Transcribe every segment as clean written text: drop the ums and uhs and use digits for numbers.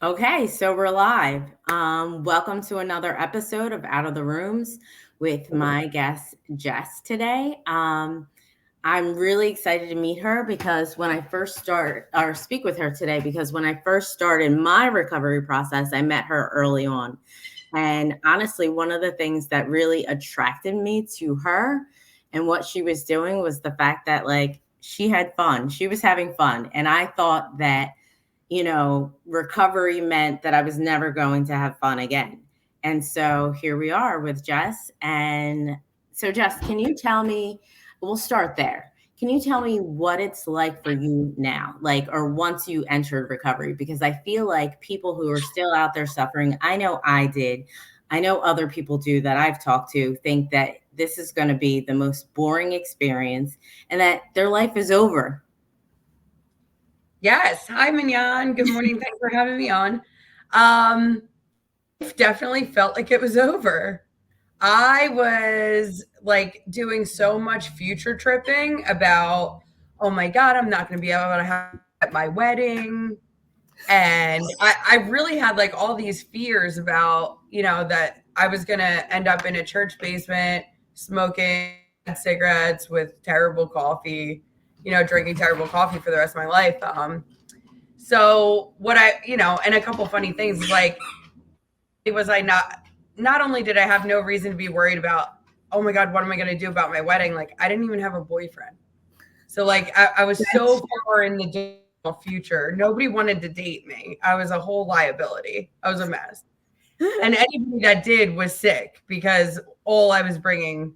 Okay, so we're live. Welcome to another episode of Out of the Rooms with my guest Jess today. I'm really excited to meet her because when I first speak with her today, because when I first started my recovery process, I met her early on. And honestly, one of the things that really attracted me to her and what she was doing was the fact that like she had fun. She was having fun. And I thought that recovery meant that I was never going to have fun again. And so here we are with Jess. And so, Jess, can you tell me? We'll start there. Can you tell me what it's like for you now, like, or once you entered recovery? Because I feel like people who are still out there suffering, I know I did, I know other people do that I've talked to, think that this is going to be the most boring experience and that their life is over. Yes. Hi, Mignon. Good morning. Thanks for having me on. It definitely felt like it was over. I was like doing so much future tripping about, oh my God, I'm not going to be able to have at my wedding. And I really had like all these fears about, that I was going to end up in a church basement smoking cigarettes with terrible coffee, drinking terrible coffee for the rest of my life. So what and a couple funny things like was I not only did I have no reason to be worried about, oh my God, what am I going to do about my wedding? Like I didn't even have a boyfriend. So like I was so far in the future. Nobody wanted to date me. I was a whole liability. I was a mess. And anybody that did was sick because all I was bringing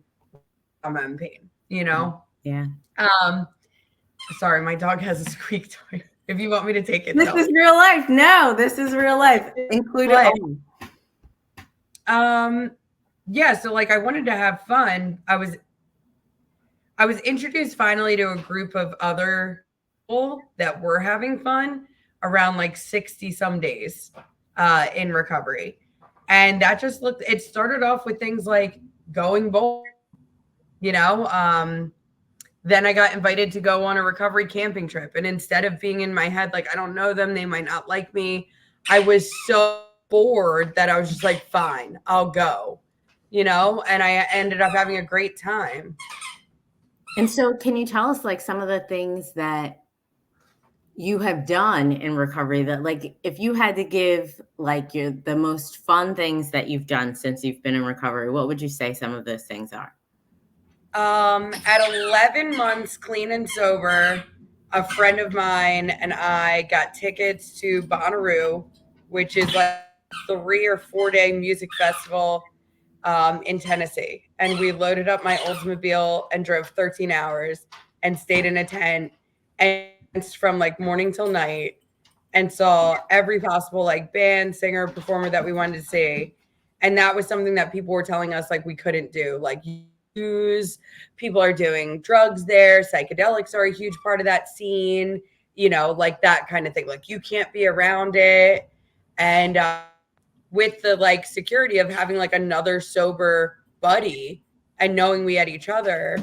trauma and pain. Yeah. Um, sorry, my dog has a squeak toy. If you want me to take it, This tell is me. real life. No, this is real life. Include it Like, all. um, yeah, so like I wanted to have fun. I was introduced finally to a group of other people that were having fun around like 60 some days in recovery. And that just it started off with things like going bowling, you know. Then I got invited to go on a recovery camping trip. And instead of being in my head, like, I don't know them, they might not like me, I was so bored that I was just like, fine, I'll go, and I ended up having a great time. And so, can you tell us like some of the things that you have done in recovery that, like, if you had to give like the most fun things that you've done since you've been in recovery, what would you say some of those things are? At 11 months clean and sober, a friend of mine and I got tickets to Bonnaroo, which is like 3 or 4 day music festival in Tennessee. And we loaded up my Oldsmobile and drove 13 hours and stayed in a tent and danced from like morning till night and saw every possible like band, singer, performer that we wanted to see. And that was something that people were telling us like we couldn't do. Like use people are doing drugs there, psychedelics are a huge part of that scene, like that kind of thing. Like you can't be around it. And with the like security of having like another sober buddy and knowing we had each other,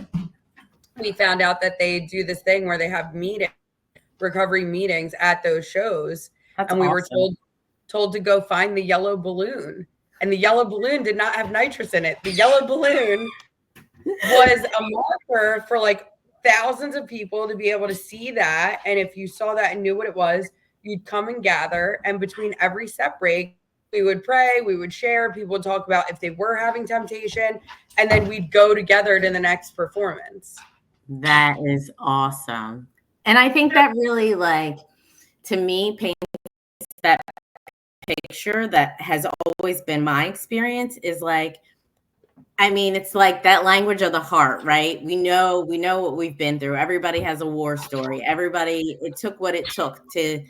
we found out that they do this thing where they have recovery meetings at those shows. That's And we were awesome. told to go find the yellow balloon. And the yellow balloon did not have nitrous in it. The yellow balloon was a marker for like thousands of people to be able to see that. And if you saw that and knew what it was, you'd come and gather. And between every step break, we would pray, we would share, people would talk about if they were having temptation, and then we'd go together to the next performance. That is awesome. And I think that really, like, to me, paints that picture that has always been my experience is like, I mean, it's like that language of the heart, right? We know what we've been through. Everybody has a war story. Everybody, it took what it took to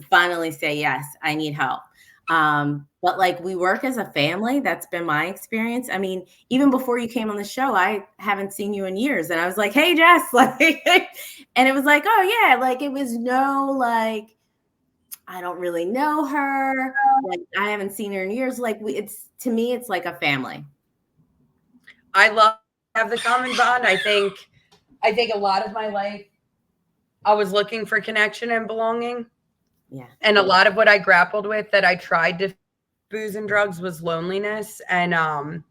finally say, yes, I need help. But like we work as a family. That's been my experience. I mean, even before you came on the show, I haven't seen you in years. And I was like, hey, Jess, like, and it was like, oh yeah, like it was no like, I don't really know her. Like I haven't seen her in years. Like it's to me, it's like a family. I love to have the common bond. I think a lot of my life I was looking for connection and belonging. Yeah. And a lot of what I grappled with that I tried to booze and drugs was loneliness and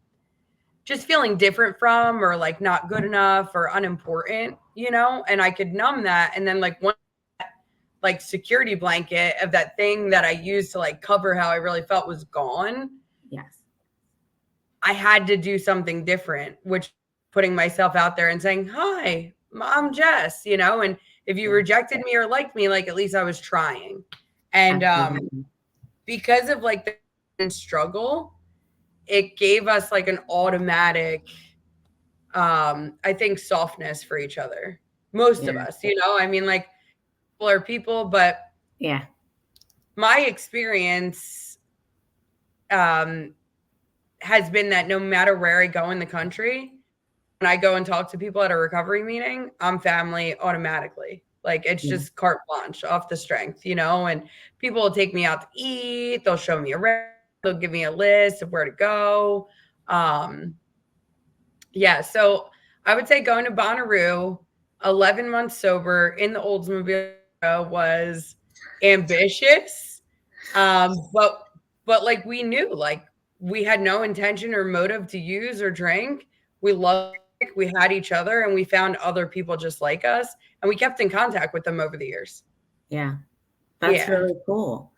just feeling different from or like not good enough or unimportant, and I could numb that. And then like one like security blanket of that thing that I used to like cover how I really felt was gone. Yes. I had to do something different, which putting myself out there and saying, "Hi, I'm Jess," and if you Yeah. rejected me or liked me, like at least I was trying. And Absolutely. because of like the struggle, it gave us like an automatic I think softness for each other. Most of Yeah. us, I mean like people are people, but Yeah. my experience um has been that no matter where I go in the country, when I go and talk to people at a recovery meeting, I'm family automatically. Like it's Yeah. just carte blanche off the strength, and people will take me out to eat, they'll show me around, they'll give me a list of where to go. Um, yeah, so I would say going to Bonnaroo, 11 months sober in the Oldsmobile was ambitious. But like we knew, like we had no intention or motive to use or drink. We loved it, we had each other, and we found other people just like us, and we kept in contact with them over the years. Yeah. That's Yeah. really cool.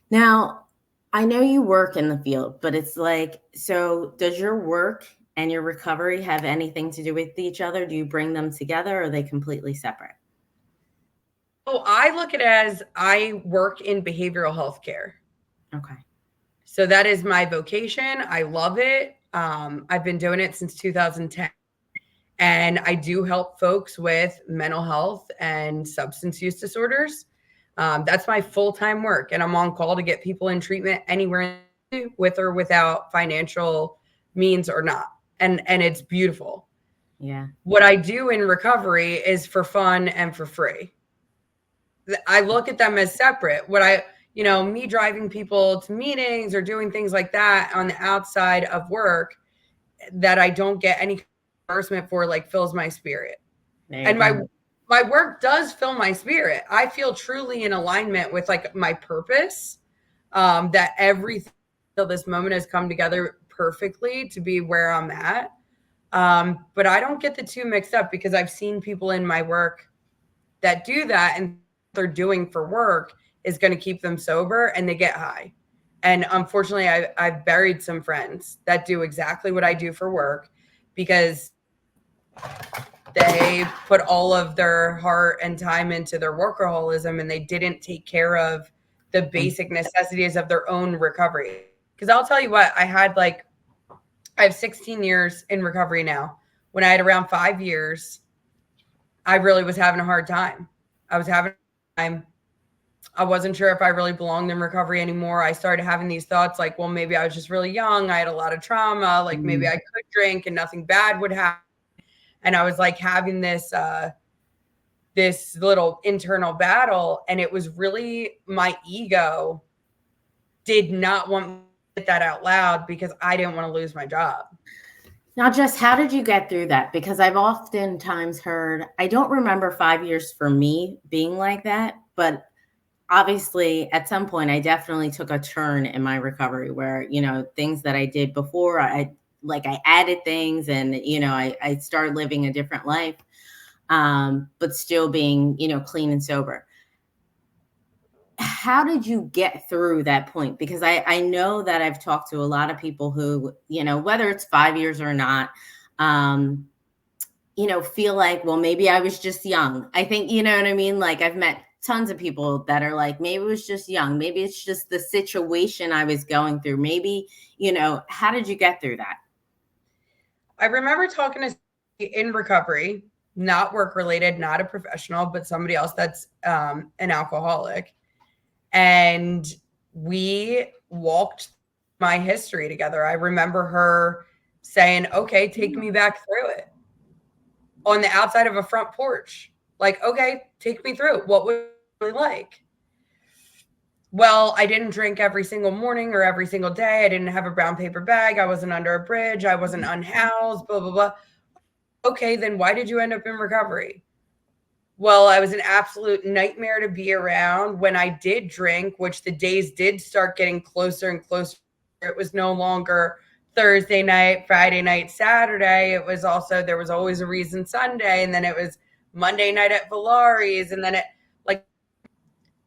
Now, I know you work in the field, but it's like, so does your work and your recovery have anything to do with each other? Do you bring them together or are they completely separate? Oh, I look at it as I work in behavioral health care. Okay. So that is my vocation. I love it. I've been doing it since 2010. And I do help folks with mental health and substance use disorders. That's my full time work. And I'm on call to get people in treatment anywhere with or without financial means or not. And it's beautiful. Yeah. What I do in recovery is for fun and for free. I look at them as separate. Me driving people to meetings or doing things like that on the outside of work that I don't get any reimbursement for, like fills my spirit. There you And my go. my work does fill my spirit. I feel truly in alignment with like my purpose. That everything till this moment has come together perfectly to be where I'm at. But I don't get the two mixed up because I've seen people in my work that do that and they're doing for work is going to keep them sober and they get high. And unfortunately, I've buried some friends that do exactly what I do for work because they put all of their heart and time into their workaholism and they didn't take care of the basic necessities of their own recovery. Because I'll tell you what, I have 16 years in recovery now. When I had around 5 years, I really was having a hard time. I was having a hard time. I wasn't sure if I really belonged in recovery anymore. I started having these thoughts like, well, maybe I was just really young. I had a lot of trauma. Like maybe Mm. I could drink and nothing bad would happen. And I was like having this little internal battle. And it was really my ego did not want me to get that out loud because I didn't want to lose my job. Now, Jess, how did you get through that? Because I've oftentimes heard, I don't remember 5 years for me being like that, but obviously at some point I definitely took a turn in my recovery where, things that I did before, I added things and, I started living a different life, but still being, clean and sober. How did you get through that point? Because I know that I've talked to a lot of people who, whether it's 5 years or not, um, feel like, well, maybe I was just young. I think, you know what I mean? Like I've met tons of people that are like, maybe it was just young. Maybe it's just the situation I was going through. Maybe, how did you get through that? I remember talking to somebody in recovery, not work related, not a professional, but somebody else that's an alcoholic. And we walked my history together. I remember her saying, okay, take me back through it on the outside of a front porch. Like, okay, take me through it. What was it really like? Well, I didn't drink every single morning or every single day. I didn't have a brown paper bag. I wasn't under a bridge. I wasn't unhoused, blah, blah, blah. Okay, then why did you end up in recovery? Well, I was an absolute nightmare to be around when I did drink, which the days did start getting closer and closer. It was no longer Thursday night, Friday night, Saturday. It was also, there was always a reason Sunday. And then it was Monday night at Valari's. And then it, like,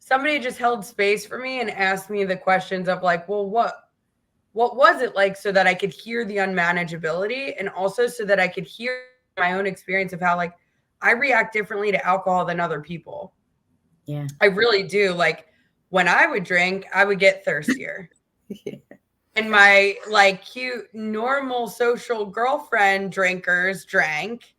somebody just held space for me and asked me the questions of like, well, what was it like, so that I could hear the unmanageability, and also so that I could hear my own experience of how, like, I react differently to alcohol than other people. Yeah. I really do. Like, when I would drink, I would get thirstier. Yeah. And my like cute normal social girlfriend drinkers drank.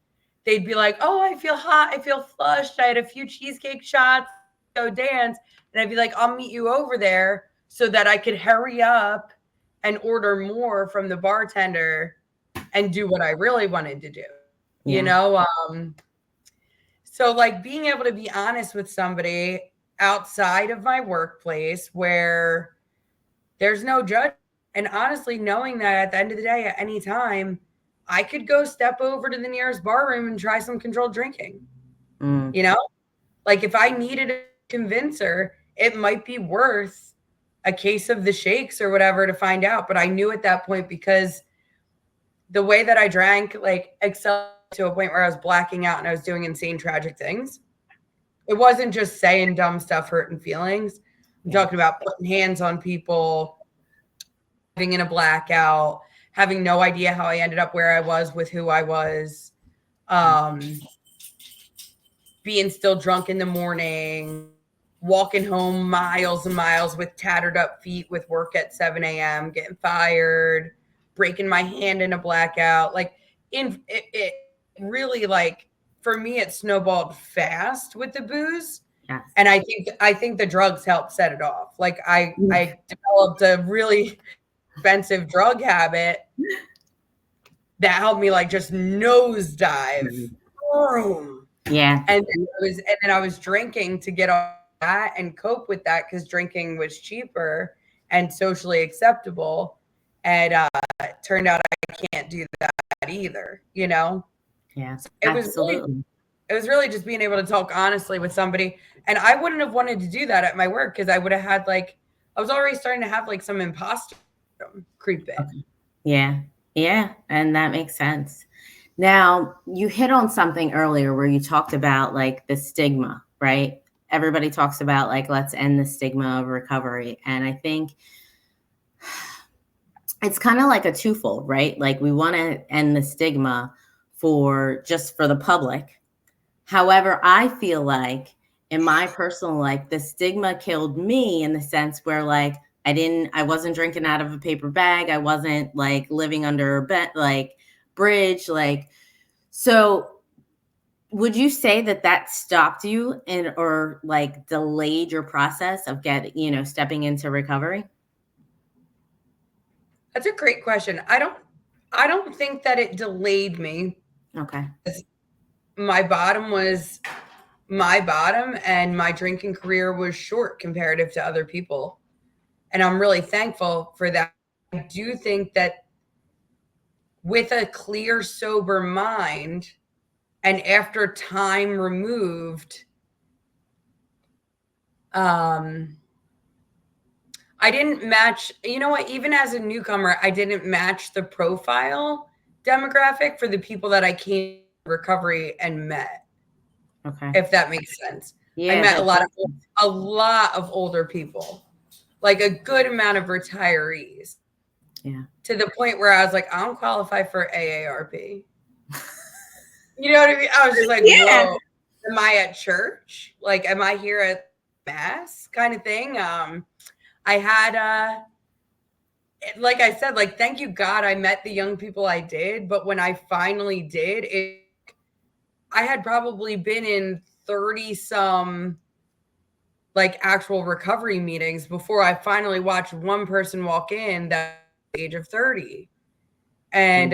They'd be like, "Oh, I feel hot. I feel flushed. I had a few cheesecake shots. Go dance." And I'd be like, "I'll meet you over there," so that I could hurry up and order more from the bartender and do what I really wanted to do. You Yeah. know, so like being able to be honest with somebody outside of my workplace where there's no judgment, and honestly knowing that at the end of the day, at any time, I could go step over to the nearest bar room and try some controlled drinking. Mm. You know, like if I needed a convincer, it might be worth a case of the shakes or whatever to find out. But I knew at that point, because the way that I drank, like, accelerated to a point where I was blacking out and I was doing insane, tragic things. It wasn't just saying dumb stuff, hurting feelings. I'm Yeah. talking about putting hands on people, having in a blackout, having no idea how I ended up where I was with who I was, being still drunk in the morning, walking home miles and miles with tattered up feet with work at 7 a.m., getting fired, breaking my hand in a blackout. Like, it really, like, for me, it snowballed fast with the booze. Yes. And I think the drugs helped set it off. Like I developed a really expensive drug habit that helped me like just nosedive. Boom. Yeah. And then I was drinking to get off that and cope with that, because drinking was cheaper and socially acceptable. And it turned out I can't do that either, you know? Yeah. So Absolutely. it was really just being able to talk honestly with somebody. And I wouldn't have wanted to do that at my work, because I would have had like, I was already starting to have like some imposter creep in. Okay. Yeah. Yeah. And that makes sense. Now, you hit on something earlier where you talked about like the stigma, right? Everybody talks about like, let's end the stigma of recovery. And I think it's kind of like a twofold, right? Like we want to end the stigma for the public. However, I feel like in my personal life, the stigma killed me in the sense where like I wasn't drinking out of a paper bag. I wasn't like living under a bed, like bridge, like, so would you say that stopped you or like delayed your process of stepping into recovery? That's a great question. I don't think that it delayed me. Okay. My bottom was my bottom, and my drinking career was short comparative to other people. And I'm really thankful for that. I do think that with a clear, sober mind, and after time removed, I didn't match, you know what, even as a newcomer, I didn't match the profile demographic for the people that I came to recovery and met, Okay. if that makes sense. I Yeah. met a lot of older people, like a good amount of retirees. Yeah. To the point where I was like, I don't qualify for AARP. You know what I mean? I was just like, Yeah. whoa, am I at church? Like, am I here at mass kind of thing? I had, like I said, like, thank you God I met the young people I did. But when I finally did, I had probably been in 30 some like actual recovery meetings before I finally watched one person walk in that age of 30. And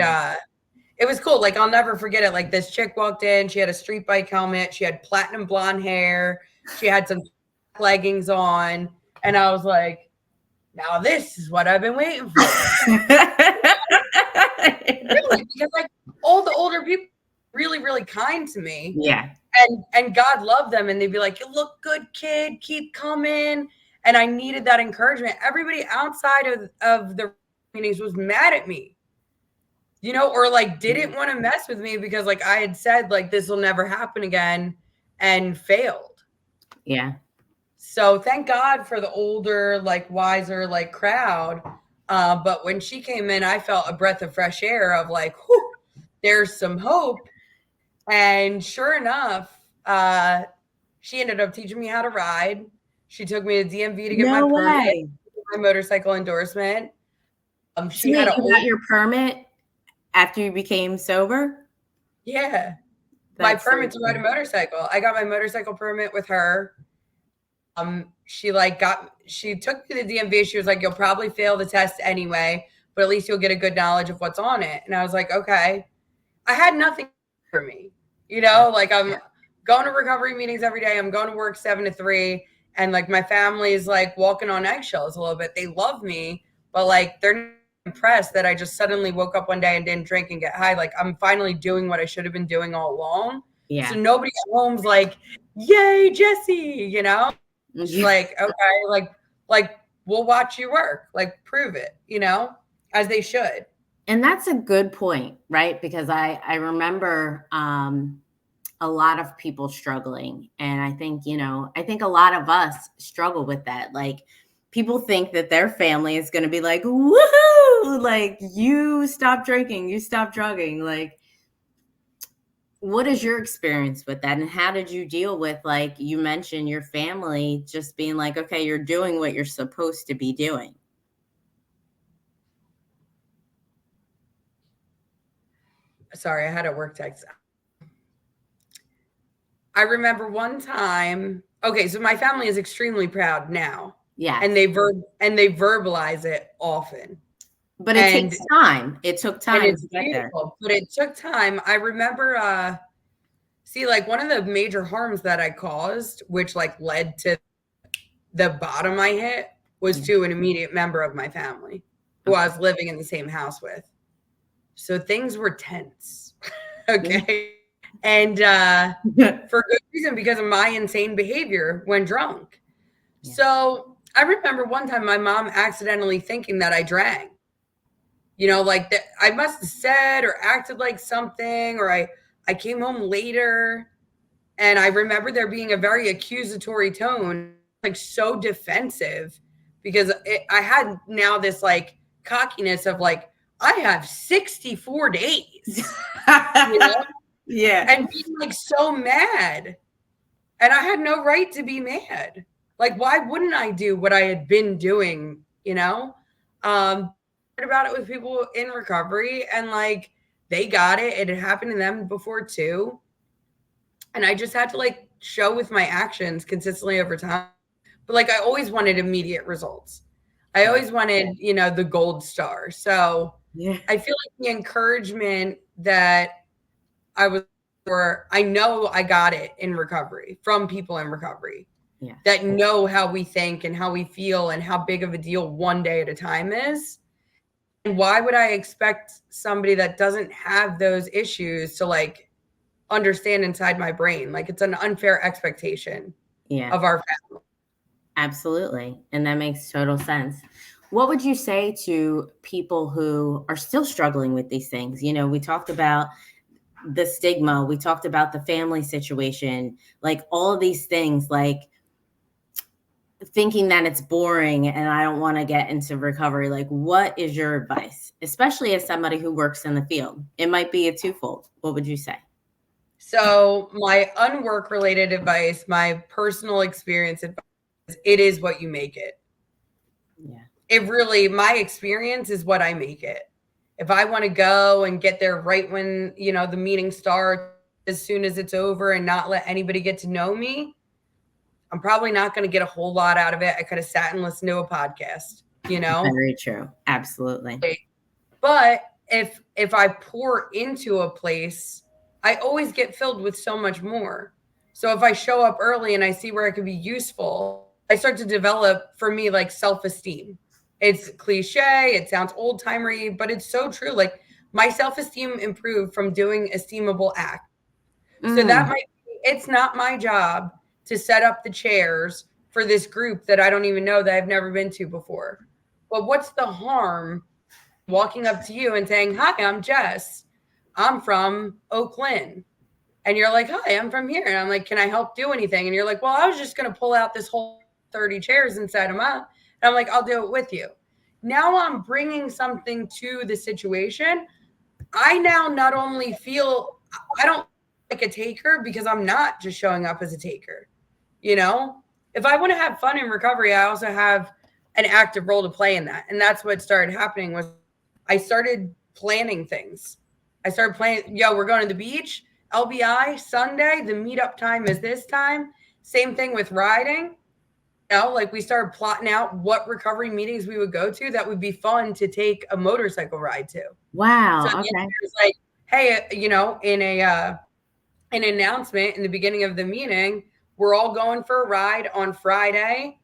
it was cool. Like, I'll never forget it. Like, this chick walked in, she had a street bike helmet, she had platinum blonde hair, she had some leggings on, and I was like, now this is what I've been waiting for. Really, because like all the older people really, really kind to me. Yeah. And God loved them, and they'd be like, "You look good, kid. Keep coming." And I needed that encouragement. Everybody outside of the meetings was mad at me, or like didn't want to mess with me because like I had said like this will never happen again and failed. Yeah. So thank God for the older, like wiser, like crowd. But when she came in, I felt a breath of fresh air of like, whew, there's some hope. And sure enough, she ended up teaching me how to ride. She took me to DMV to get my No permit, way. my motorcycle endorsement. So She had wait, an you old, got your permit after you became sober? yeah, my That's so permit to ride a cool. motorcycle. I got my motorcycle permit with her. She took me to the DMV. She was like, "You'll probably fail the test anyway, but at least you'll get a good knowledge of what's on it." And I was like, "Okay." I had nothing for me, Yeah. like I'm going to recovery meetings every day. I'm going to work 7 to 3, and like my family is like walking on eggshells a little bit. They love me, but like they're not impressed that I just suddenly woke up one day and didn't drink and get high. Like I'm finally doing what I should have been doing all along. So Yeah. nobody at home's like, "Yay, Jesse," Just Yeah. like, okay, like we'll watch you work, like prove it, as they should. And that's a good point, right? Because I remember a lot of people struggling, and I think a lot of us struggle with that. Like people think that their family is going to be like, "Woohoo! Like you stop drinking, you stop drugging." Like what is your experience with that, and how did you deal with, like you mentioned, your family just being like, "Okay, you're doing what you're supposed to be doing." Sorry, I had a work text. I remember one time. Okay, so my family is extremely proud now, and Yes. they verbalize it often, But it and takes time. It took and time it's to get there. beautiful. But it took time. I remember. See, like one of the major harms that I caused, which like led to the bottom I hit, was Yeah. to an immediate member of my family who I Okay. was living in the same house with. So things were tense. Yeah. Okay. And for good reason, because of my insane behavior when drunk. Yeah. So I remember one time my mom accidentally thinking that I drank. Like that I must have said or acted like something, or I came home later, and I remember there being a very accusatory tone, like so defensive, because I had now this like cockiness of like I have 64 days, you know, Yeah. and being like so mad. And I had no right to be mad. Like, why wouldn't I do what I had been doing, Heard about it with people in recovery, and like they got it. It had happened to them before too. And I just had to like show with my actions consistently over time. But like I always wanted immediate results. I Yeah. always wanted, the gold star. So Yeah. I feel like the encouragement that I was for, I know I got it in recovery from people in recovery Yeah. that know how we think and how we feel and how big of a deal one day at a time is. And why would I expect somebody that doesn't have those issues to like understand inside my brain? Like it's an unfair expectation Yeah. of our Absolutely. And that makes total sense. What would you say to people who are still struggling with these things? We talked about the stigma, we talked about the family situation, like all of these things, like thinking that it's boring and I don't want to get into recovery. Like, what is your advice, especially as somebody who works in the field? It might be a twofold. What would you say? So my unwork related advice, my personal experience advice, it is what you make it. Yeah. It really, my experience is what I make it. If I want to go and get there right when, the meeting starts, as soon as it's over and not let anybody get to know me, I'm probably not going to get a whole lot out of it. I could have sat and listened to a podcast. Very true. Absolutely. But if I pour into a place, I always get filled with so much more. So if I show up early and I see where I could be useful, I start to develop for me like self-esteem. It's cliche, it sounds old-timery, but it's so true. Like my self-esteem improved from doing esteemable acts. So that Mm, might it's not my job to set up the chairs for this group that I don't even know, that I've never been to before. But what's the harm walking up to you and saying, "Hi, I'm Jess. I'm from Oakland." And you're like, "Hi, I'm from here." And I'm like, "Can I help do anything?" And you're like, "Well, I was just going to pull out this whole 30 chairs and set them up." And I'm like, "I'll do it with you." Now I'm bringing something to the situation. I now not only feel, I don't like a taker, because I'm not just showing up as a taker. You know, if I want to have fun in recovery, I also have an active role to play in that. And that's what started happening was I started planning things. I started planning, yo, we're going to the beach, LBI Sunday, the meetup time is this time. Same thing with riding. Like we started plotting out what recovery meetings we would go to that would be fun to take a motorcycle ride to. So Wow. then Okay. it was like, hey, in an announcement in the beginning of the meeting, we're all going for a ride on Friday,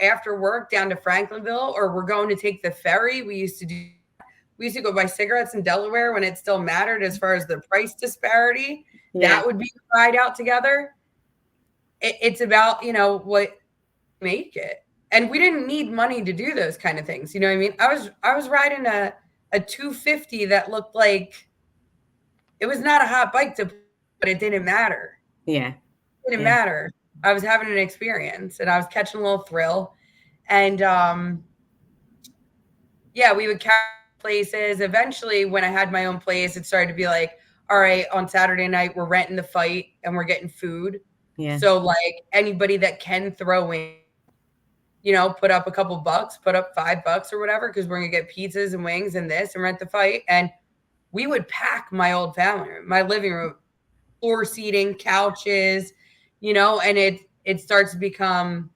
after work down to Franklinville, or we're going to take the ferry. We used to go buy cigarettes in Delaware when it still mattered as far as the price disparity. Yeah. That would be a ride out together. It's about, what make it. And we didn't need money to do those kind of things. You know what I mean? I was riding a 250 that looked like it was not a hot bike to, but it didn't matter. Yeah. It didn't Yeah. matter. I was having an experience and I was catching a little thrill. And yeah, we would carry places. Eventually, when I had my own place, it started to be like, all right, on Saturday night, we're renting the fight and we're getting food. Yeah. So, like, anybody that can throw in, put up a couple bucks, put up $5 or whatever, because we're going to get pizzas and wings and this and rent the fight. And we would pack my old family room, my living room, floor seating, couches, and it starts to become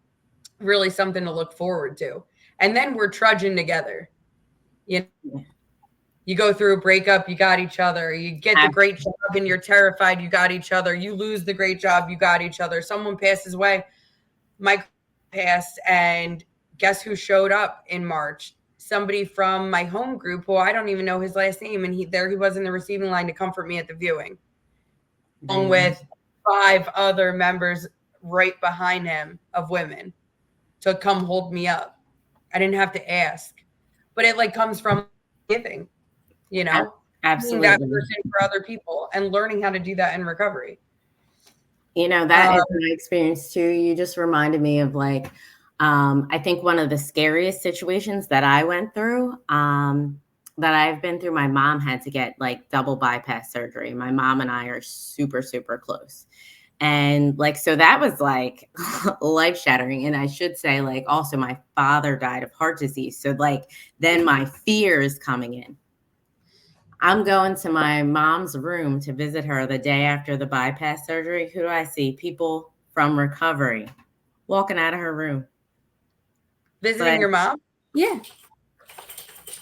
really something to look forward to. And then we're trudging together. You know, Yeah. you go through a breakup, you got each other. You get the Ab- great job and you're terrified, you got each other. You lose the great job, you got each other. Someone passes away. My passed, and guess who showed up in March? Somebody from my home group who I don't even know his last name, and he was in the receiving line to comfort me at the viewing, There along you go. with 5 other members right behind him of women to come hold me up. I didn't have to ask, but it like comes from giving, you Ab- know, being that Absolutely. person for other people and learning how to do that in recovery. That Uh, is my experience too. You just reminded me of like, I think one of the scariest situations that I went through, that I've been through, my mom had to get like double bypass surgery. My mom and I are super, super close. And like, so that was like life shattering. And I should say, like, also my father died of heart disease. So, like, then my fear is coming in. I'm going to my mom's room to visit her the day after the bypass surgery. Who do I see? People from recovery walking out of her room. Visiting Like, your mom? yeah,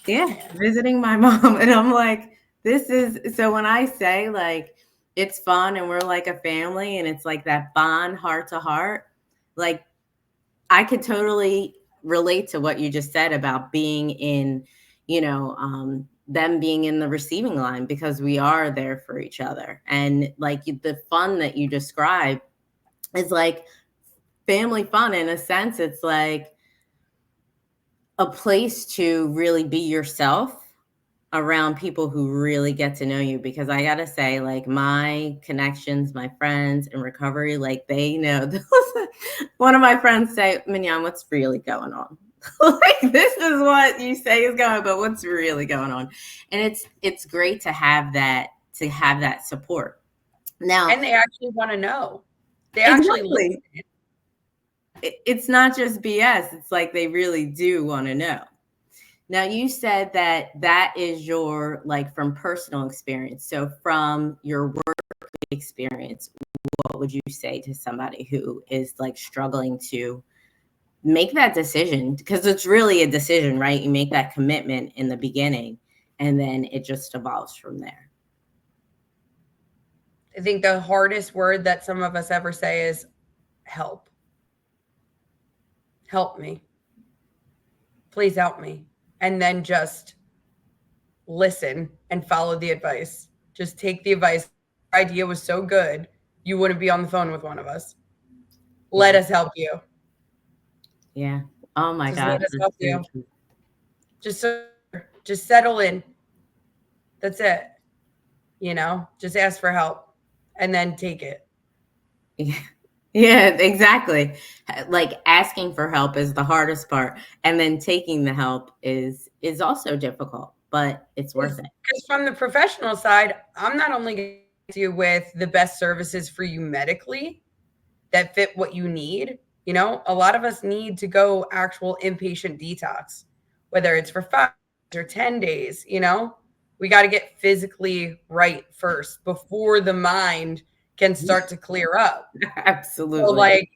yeah, visiting my mom. And I'm like, this is so when I say like it's fun and we're like a family and it's like that bond heart to heart, like I could totally relate to what you just said about being in, them being in the receiving line because we are there for each other. And like the fun that you describe is like family fun in a sense. It's like a place to really be yourself around people who really get to know you because I gotta say, like my connections, my friends in recovery, like they know. One of my friends say, Mignon, what's really going on? Like this is what you say is going, but what's really going on? And it's great to have that support. Now, And they actually want to know. They actually listen. exactly. It's not just BS. It's like they really do want to know. Now, you said that is your like from personal experience. So from your work experience, what would you say to somebody who is like struggling to make that decision? Because it's really a decision, right? You make that commitment in the beginning and then it just evolves from there. I think the hardest word that some of us ever say is help. Help me. Please help me. And then just listen and follow the advice. Just take the advice. Our idea was so good. you wouldn't be on the phone with one of us. Let Yeah. us help you. Yeah. Oh my Just let gosh, us that's help so you. true. Just just settle in. That's it. Just ask for help and then take it. Yeah. Yeah, exactly. Like asking for help is the hardest part, and then taking the help is also difficult, but it's worth it. Because from the professional side, I'm not only going to you with the best services for you medically that fit what you need. A lot of us need to go actual inpatient detox, whether it's for 5 or 10 days. We got to get physically right first before the mind can start to clear up. So, Absolutely. like,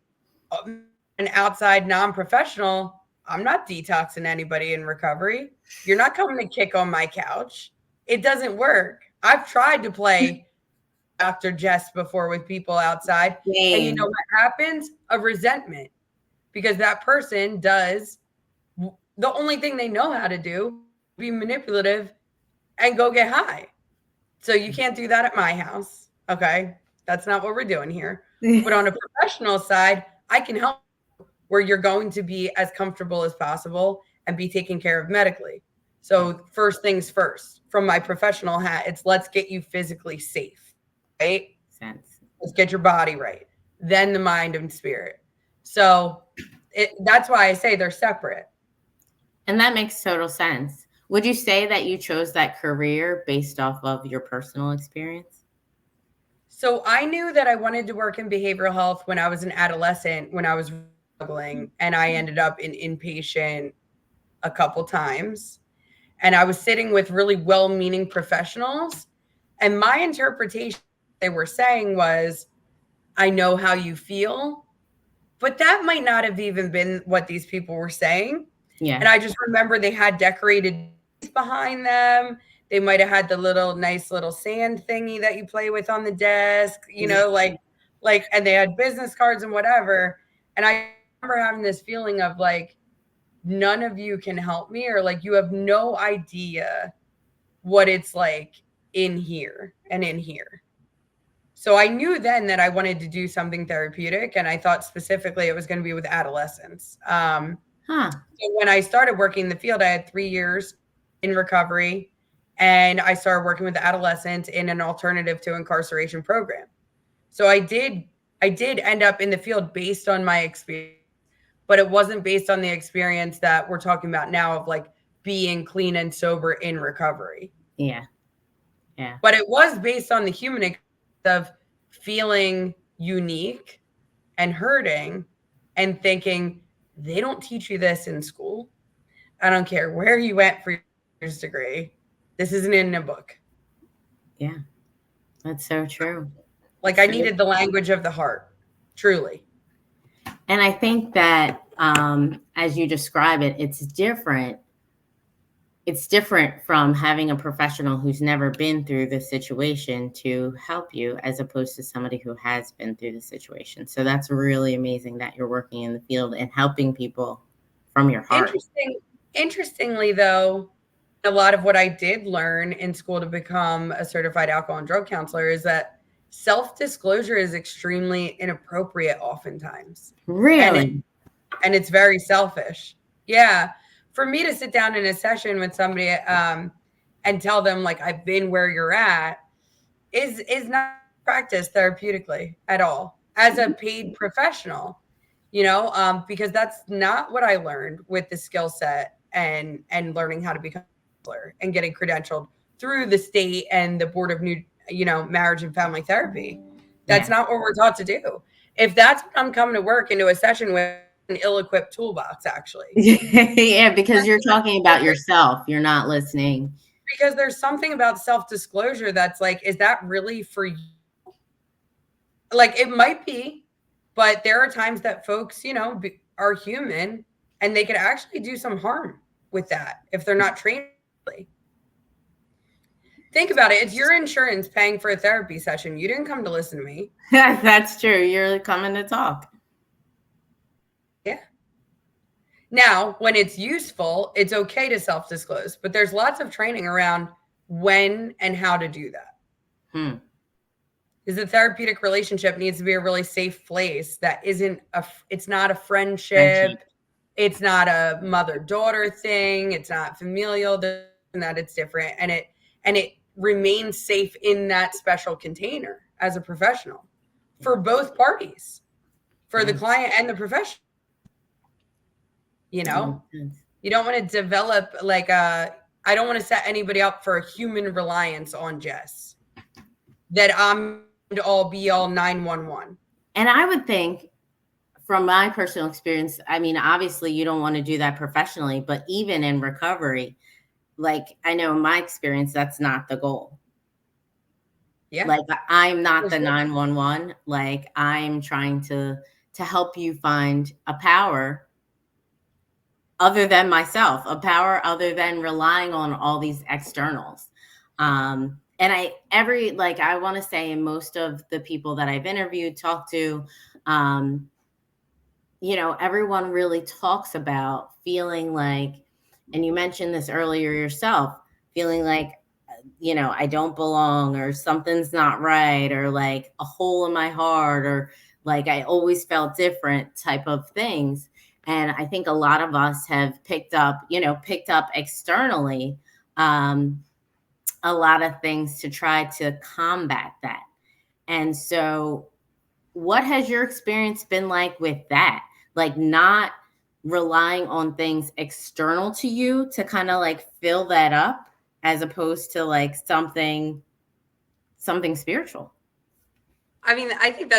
an outside non-professional, I'm not detoxing anybody in recovery. You're not coming to kick on my couch. It doesn't work. I've tried to play Dr. Jess before with people outside, and you know Same. what happens? A resentment, because that person does the only thing they know how to do, be manipulative and go get high. So you can't do that at my house. Okay. That's not what we're doing here. But on a professional side, I can help where you're going to be as comfortable as possible and be taken care of medically. So, first things first, from my professional hat, it's let's get you physically safe, right? Sense. Let's get your body right, then the mind and spirit. So, that's why I say they're separate. And that makes total sense. Would you say that you chose that career based off of your personal experience? So, I knew that I wanted to work in behavioral health when I was an adolescent, when I was struggling, and I ended up in inpatient a couple times. And I was sitting with really well-meaning professionals, and my interpretation they were saying was, "I know how you feel," but that might not have even been what these people were saying. Yeah. And I just remember they had decorated behind them. They might have had the little nice little sand thingy that you play with on the desk, and they had business cards and whatever. And I remember having this feeling of like, none of you can help me, or like you have no idea what it's like in here and in here. So I knew then that I wanted to do something therapeutic, and I thought specifically it was going to be with adolescents. Huh. So when I started working in the field, I had 3 years in recovery, and I started working with adolescents in an alternative to incarceration program. So I did end up in the field based on my experience, but it wasn't based on the experience that we're talking about now of like being clean and sober in recovery. Yeah. Yeah. But it was based on the human experience of feeling unique and hurting and thinking, they don't teach you this in school. I don't care where you went for your degree. This isn't in a book. Yeah. That's so true. Like I So, needed the language of the heart, truly. and I think that as you describe it, it's different from having a professional who's never been through the situation to help you as opposed to somebody who has been through the situation. So that's really amazing that you're working in the field and helping people from your heart. Interestingly, though, a lot of what I did learn in school to become a certified alcohol and drug counselor is that self-disclosure is extremely inappropriate oftentimes. And Really? it's very selfish. Yeah. For me to sit down in a session with somebody and tell them like I've been where you're at is not practice therapeutically at all as a paid professional, because that's not what I learned with the skill set and learning how to become a counselor and getting credentialed through the state and the board of new, marriage and family therapy. That's Yeah. not what we're taught to do. If that's what I'm coming to work into a session with, an ill-equipped toolbox actually. Yeah, because you're talking about yourself. You're not listening. Because there's something about self-disclosure that's like, is that really for you? Like it might be, but there are times that folks, are human and they could actually do some harm with that if they're not trained. Think about it. It's your insurance paying for a therapy session. You didn't come to listen to me. That's true. You're coming to talk. Yeah. Now, when it's useful, it's okay to self-disclose, but there's lots of training around when and how to do that. Hmm. Is the therapeutic relationship needs to be a really safe place that isn't it's not a Friendship. friendship, it's not a mother-daughter thing, it's not familial, and that it's different, and it remains safe in that special container as a professional for both parties, for the Yeah, client and the professional, you that know? makes sense. You don't want to develop like a I don't want to set anybody up for a human reliance on Jess. That I'm all be all 911. And I would think, from my personal experience, I mean, obviously you don't want to do that professionally, but even in recovery, like I know in my experience, that's not the goal. Yeah, Like I'm not for the sure. 911. Like I'm trying to help you find a power other than myself, a power other than relying on all these externals. And I want to say, most of the people that I've interviewed, talked to, um, everyone really talks about feeling like, and you mentioned this earlier yourself, feeling like, I don't belong, or something's not right, or like a hole in my heart, or like I always felt different type of things. And I think a lot of us have picked up externally, um, a lot of things to try to combat that. And so, what has your experience been like with that? Like, not relying on things external to you to kind of like fill that up, as opposed to like something spiritual. I mean, I think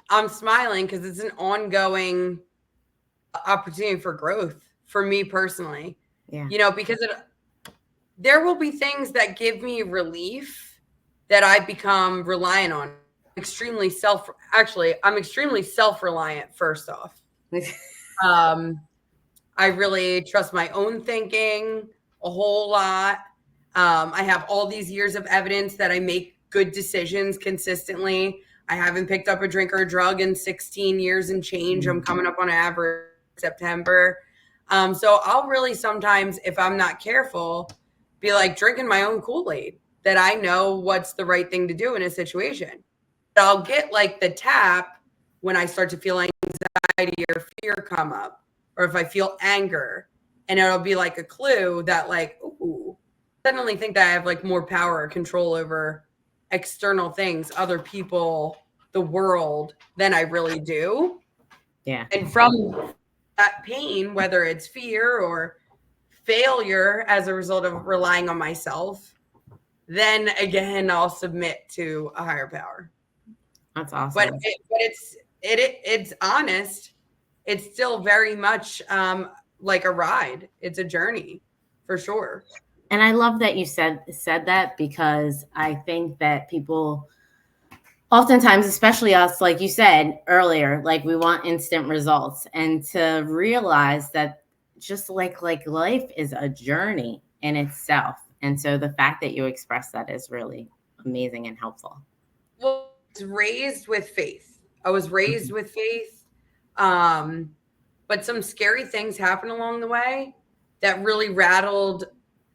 I'm smiling because it's an ongoing opportunity for growth for me personally. Yeah. Because there will be things that give me relief that I become reliant on. I'm extremely self-reliant first off. Um, I really trust my own thinking a whole lot. I have all these years of evidence that I make good decisions consistently. I haven't picked up a drink or a drug in 16 years and change. I'm coming up on average September. So I'll really sometimes, if I'm not careful, be like drinking my own Kool-Aid that I know what's the right thing to do in a situation. I'll get like the tap when I start to feel anxiety or fear come up, or if I feel anger, and it'll be like a clue that like, ooh, I suddenly think that I have like more power or control over external things, other people, the world than I really do. Yeah. And from that pain, whether it's fear or failure as a result of relying on myself, then again, I'll submit to a higher power. That's But awesome. it's honest. It's still very much like a ride. It's a journey for sure. And I love that you said that, because I think that people oftentimes, especially us, like you said earlier, like we want instant results, and to realize that just like life is a journey in itself. And so the fact that you express that is really amazing and helpful. Well, I was raised with faith. I was raised Mhm. with faith. Um, but some scary things happened along the way that really rattled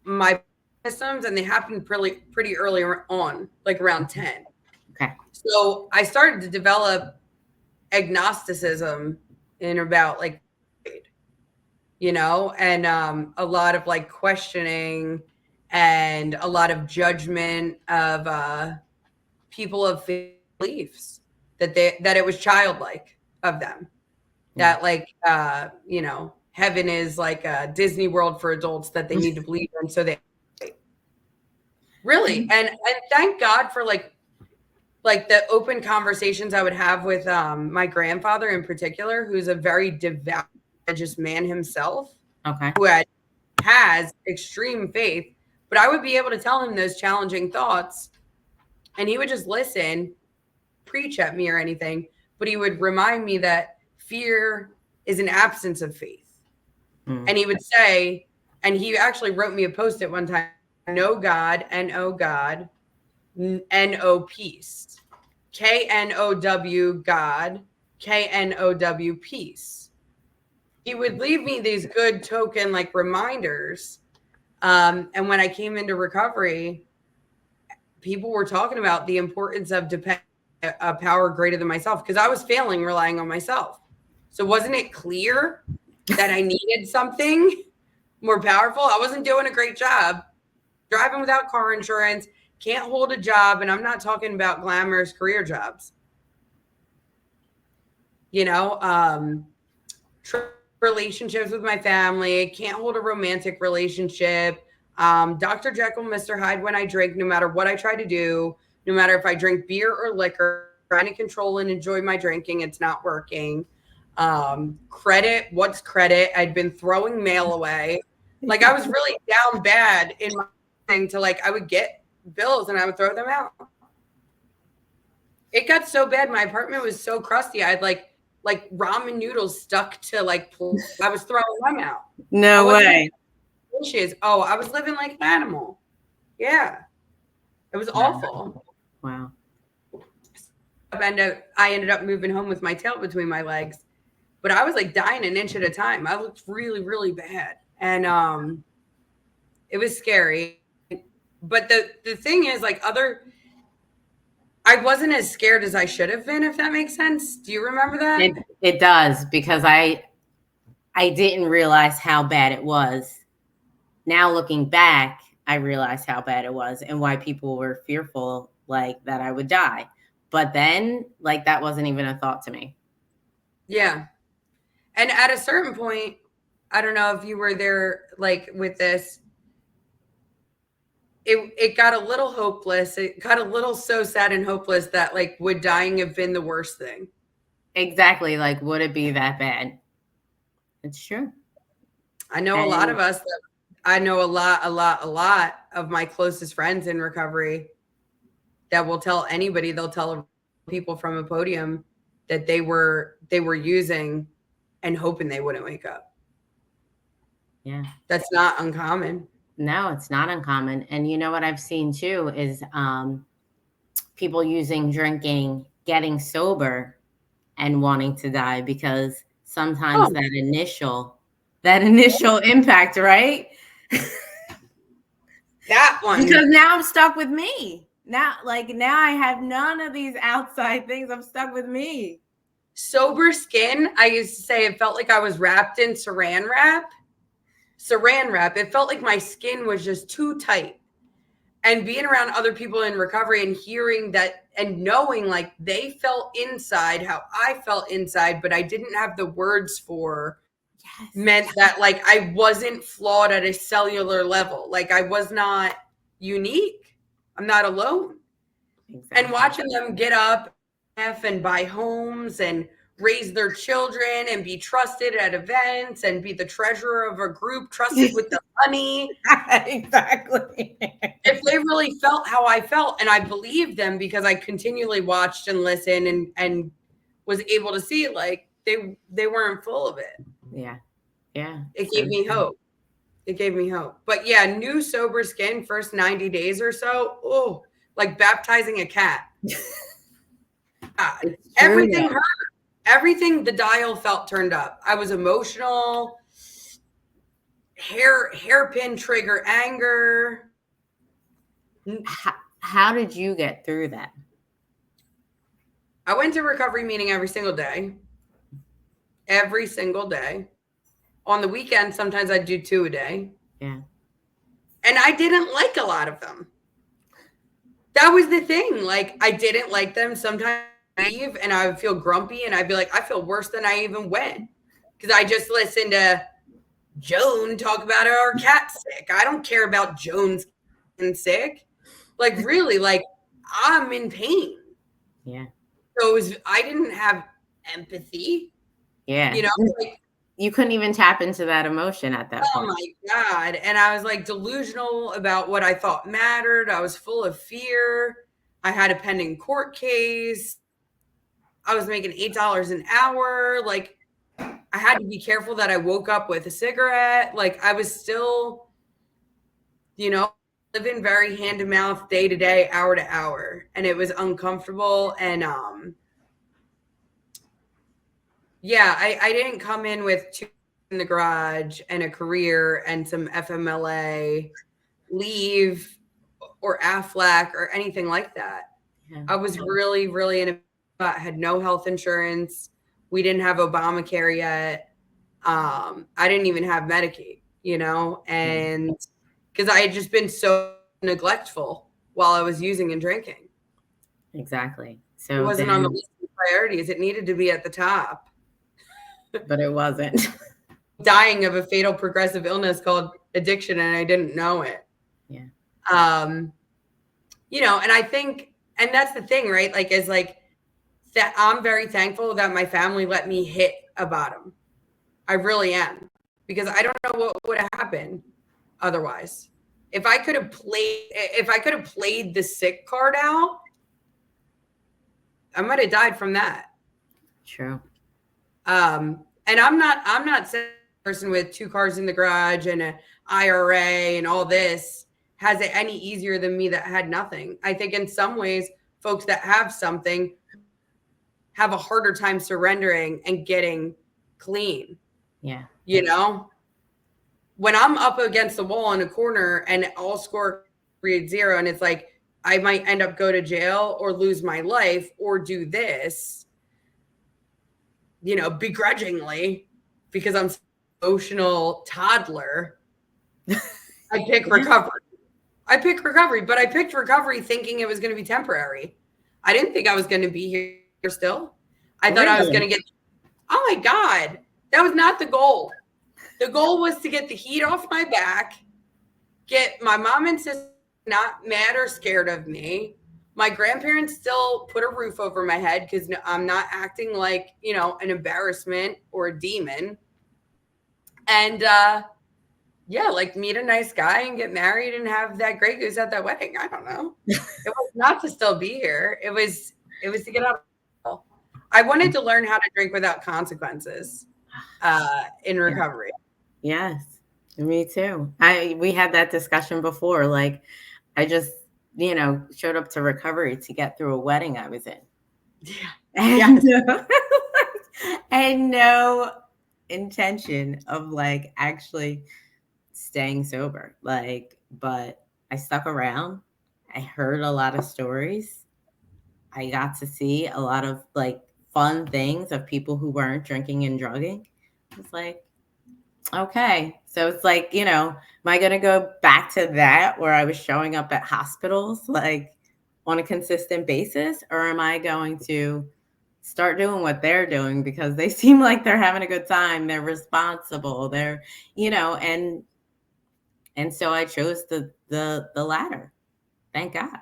my systems, and they happened pretty early on, like around 10. Okay. So I started to develop agnosticism in about like and a lot of like questioning and a lot of judgment of people of beliefs that it was childlike of them, Yeah. that like heaven is like a Disney World for adults that they need to believe in, so they really and thank God for like the open conversations I would have with my grandfather in particular, who's a very devout religious man himself, Okay. who has extreme faith. But I would be able to tell him those challenging thoughts, and he would just listen, preach at me or anything. But he would remind me that fear is an absence of faith. Mm. And he would say, and he actually wrote me a post-it one time: "No God, N-O God, N-O peace. K-N-O-W God, K-N-O-W peace." He would leave me these good token like reminders. And when I came into recovery, people were talking about the importance of dependence a power greater than myself because I was failing relying on myself. So wasn't it clear that I needed something more powerful? I wasn't doing a great job driving without car insurance, can't hold a job, and I'm not talking about glamorous career jobs. You know, relationships with my family, can't hold a romantic relationship. Dr. Jekyll, Mr. Hyde when I drink, no matter what I try to do, no matter if I drink beer or liquor, trying to control and enjoy my drinking, it's not working. Credit, what's credit? I'd been throwing mail away. Like I was really down bad in my thing to like I would get bills and I would throw them out. It got so bad. My apartment was so crusty. I had like ramen noodles stuck to like I was throwing them out. No way. Dishes. Oh, I was living like an animal. Yeah. It was awful. Wow. I ended up moving home with my tail between my legs. But I was like dying an inch at a time. I looked really, really bad. And it was scary. But the thing is, like I wasn't as scared as I should have been, if that makes sense. Do you remember that? It does, because I didn't realize how bad it was. Now looking back, I realized how bad it was and why people were fearful, like that I would die. But then, like, that wasn't even a thought to me. Yeah. And at a certain point, I don't know if you were there, like with this, it got a little hopeless. It got a little so sad and hopeless that like would dying have been the worst thing? Exactly. Like, would it be that bad? It's true. I know a lot of us that I know a lot of my closest friends in recovery that will tell anybody, they'll tell people from a podium that they were using and hoping they wouldn't wake up. Yeah. That's not uncommon. No, it's not uncommon. And you know what I've seen too is people using drinking, getting sober, and wanting to die, because sometimes that initial impact, right? That one. Because now I'm stuck with me. Now I have none of these outside things. I'm stuck with me. Sober skin, I used to say it felt like I was wrapped in saran wrap. It felt like my skin was just too tight. And being around other people in recovery and hearing that and knowing like they felt inside how I felt inside, but I didn't have the words for, meant that like I wasn't flawed at a cellular level. Like I was not unique. I'm not alone. Exactly. And watching them get up and buy homes and raise their children and be trusted at events and be the treasurer of a group, trusted with the money. Exactly. If they really felt how I felt, and I believed them because I continually watched and listened and was able to see like they weren't full of it. Yeah. Yeah. It gave me hope. But yeah, new sober skin, first 90 days or so, oh, like baptizing a cat. Everything hurt. Everything, the dial felt turned up. I was emotional, hairpin trigger anger. How did you get through that? I went to recovery meeting every single day. Every single day. On the weekend, sometimes I'd do 2 a day. Yeah. And I didn't like a lot of them. That was the thing. Like, I didn't like them. Sometimes I'd leave and I would feel grumpy and I'd be like, I feel worse than I even went. Because I just listened to Joan talk about our cat sick. I don't care about Joan's sick. Like, really, like, I'm in pain. Yeah. So I didn't have empathy. Yeah. You know, like, you couldn't even tap into that emotion at that point. Oh my God. And I was like delusional about what I thought mattered. I was full of fear. I had a pending court case. I was making $8 an hour. Like, I had to be careful that I woke up with a cigarette. Like, I was still, you know, living very hand to mouth, day to day, hour to hour. And it was uncomfortable. And yeah, I didn't come in with 2 in the garage and a career and some FMLA leave or AFLAC or anything like that. Yeah. I was really, really in a had no health insurance. We didn't have Obamacare yet. I didn't even have Medicaid, Yeah. and because I had just been so neglectful while I was using and drinking. Exactly. It So wasn't on the then, list of priorities. It needed to be at the top. but it wasn't. Dying of a fatal progressive illness called addiction, and I didn't know it. Yeah. Um, and I think, and that's the thing, right? Like, is like that I'm very thankful that my family let me hit a bottom. I really am, because I don't know what would have happened otherwise. If I could have played the sick card out, I might have died from that. True. And I'm not saying a person with 2 cars in the garage and an IRA and all this has it any easier than me that had nothing. I think in some ways, folks that have something have a harder time surrendering and getting clean. Yeah. When I'm up against the wall in a corner and all score 3-0, and it's like I might end up go to jail or lose my life or do this, begrudgingly, because I'm an emotional toddler, I pick Yeah. recovery. But I picked recovery thinking it was going to be temporary. I didn't think I was going to be here still. I thought I was going to Really? get, oh my God, that was not the goal. The goal was to get the heat off my back, get my mom and sister not mad or scared of me. My grandparents still put a roof over my head because I'm not acting like, an embarrassment or a demon. And yeah, like meet a nice guy and get married and have that Grey Goose at that wedding. I don't know. It was not to still be here. It was to get out. I wanted to learn how to drink without consequences in Yeah. recovery. Yes. Me too. We had that discussion before. Like, I just, showed up to recovery to get through a wedding I was in. Yeah. And Yes. I had no intention of like actually staying sober. Like, but I stuck around. I heard a lot of stories. I got to see a lot of like fun things of people who weren't drinking and drugging. It's like, okay. So it's like, am I going to go back to that where I was showing up at hospitals like on a consistent basis? Or am I going to start doing what they're doing because they seem like they're having a good time? They're responsible. And so I chose the latter. Thank God.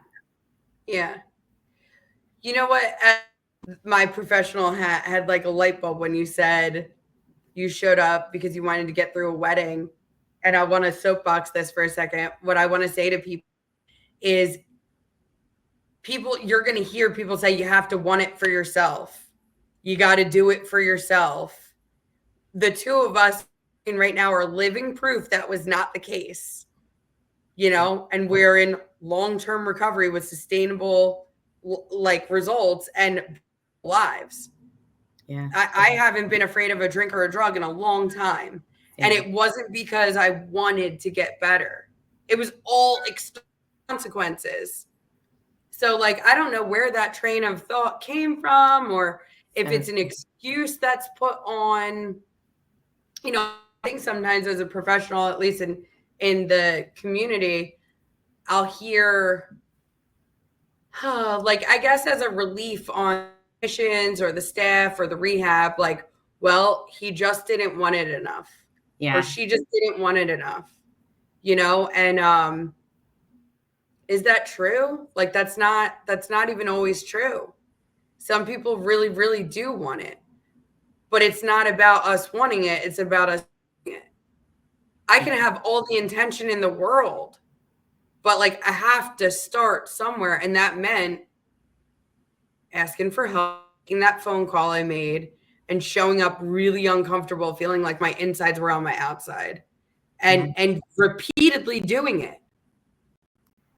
Yeah. You know what? My professional hat had like a light bulb when you said you showed up because you wanted to get through a wedding. And I want to soapbox this for a second. What I want to say to people is you're going to hear people say you have to want it for yourself. You got to do it for yourself. The two of us right now are living proof that was not the case, and we're in long-term recovery with sustainable like results and lives. Yeah. I haven't been afraid of a drink or a drug in a long time. And Same. it wasn't because I wanted to get better. It was all consequences. So, like, I don't know where that train of thought came from or if So it's an excuse that's put on, I think sometimes as a professional, at least in the community, I'll hear, like, I guess as a relief on clinicians or the staff or the rehab, like, well, he just didn't want it enough, or yeah. she just didn't want it enough, and is that true? Like, that's not even always true. Some people really, really do want it, but it's not about us wanting it. It's about us doing it. I can have all the intention in the world, but like I have to start somewhere. And that meant asking for help, making that phone call I made, and showing up really uncomfortable, feeling like my insides were on my outside, Yeah. and repeatedly doing it.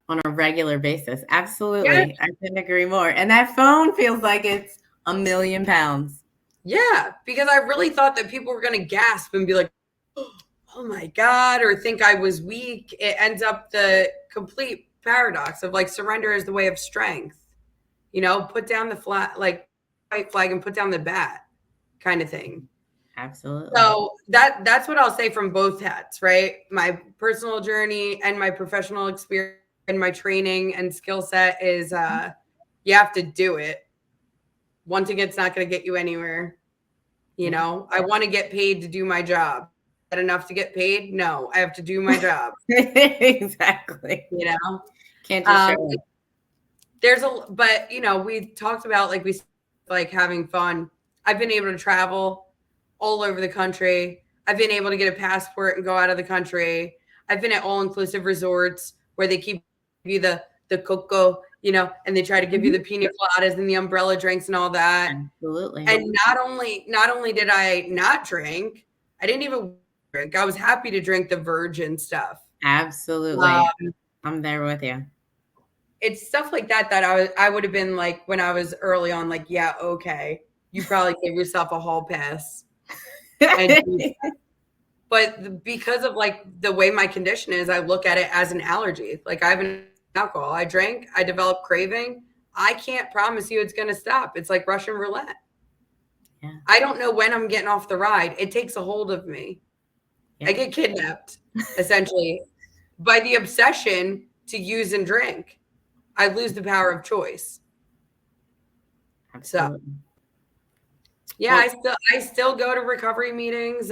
On a regular basis. Yeah. Absolutely. I couldn't agree more. And that phone feels like it's a million pounds. Yeah. Because I really thought that people were going to gasp and be like, oh my God, or think I was weak. It ends up the complete paradox of like surrender is the way of strength. put down the flag, like white flag, and put down the bat, kind of thing. Absolutely. So that's what I'll say from both hats, right? My personal journey and my professional experience and my training and skill set is you have to do it. Wanting it's not going to get you anywhere. I want to get paid to do my job. Is that enough to get paid? No, I have to do my job. Exactly. Can't just show it. But we talked about like having fun. I've been able to travel all over the country. I've been able to get a passport and go out of the country. I've been at all inclusive resorts where they keep you the cocoa, and they try to give you the pina coladas and the umbrella drinks and all that. Absolutely. And not only did I not drink, I didn't even drink. I was happy to drink the virgin stuff. Absolutely. I'm there with you. It's stuff like that I would have been like, when I was early on, like, yeah, okay, you probably gave yourself a hall pass. But because of like the way my condition is, I look at it as an allergy. Like I have an alcohol. I drank, I developed craving. I can't promise you it's going to stop. It's like Russian roulette. Yeah. I don't know when I'm getting off the ride. It takes a hold of me. Yeah. I get kidnapped, essentially, by the obsession to use and drink. I lose the power of choice. Absolutely. So, yeah, well, I still go to recovery meetings.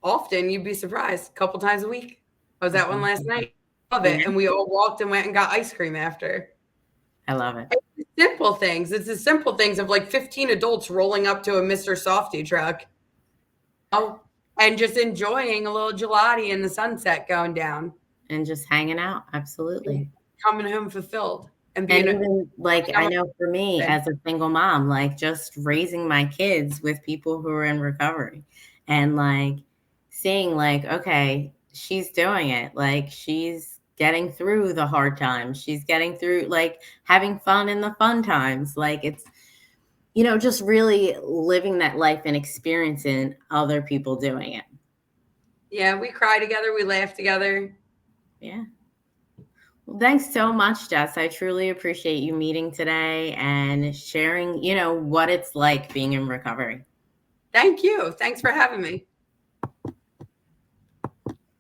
Often, you'd be surprised, a couple times a week. I was at one last night. Love it. And we all walked and went and got ice cream after. I love it. It's simple things. It's the simple things of like 15 adults rolling up to a Mr. Softy truck. And just enjoying a little gelati and the sunset going down. And just hanging out. Absolutely. Coming home fulfilled. And even like, I know for me as a single mom, like just raising my kids with people who are in recovery and like seeing like, okay, she's doing it. Like she's getting through the hard times. She's getting through like having fun in the fun times. Like it's, just really living that life and experiencing other people doing it. Yeah, we cry together. We laugh together. Yeah. Well, thanks so much, Jess. I truly appreciate you meeting today and sharing, what it's like being in recovery. Thank you. Thanks for having me.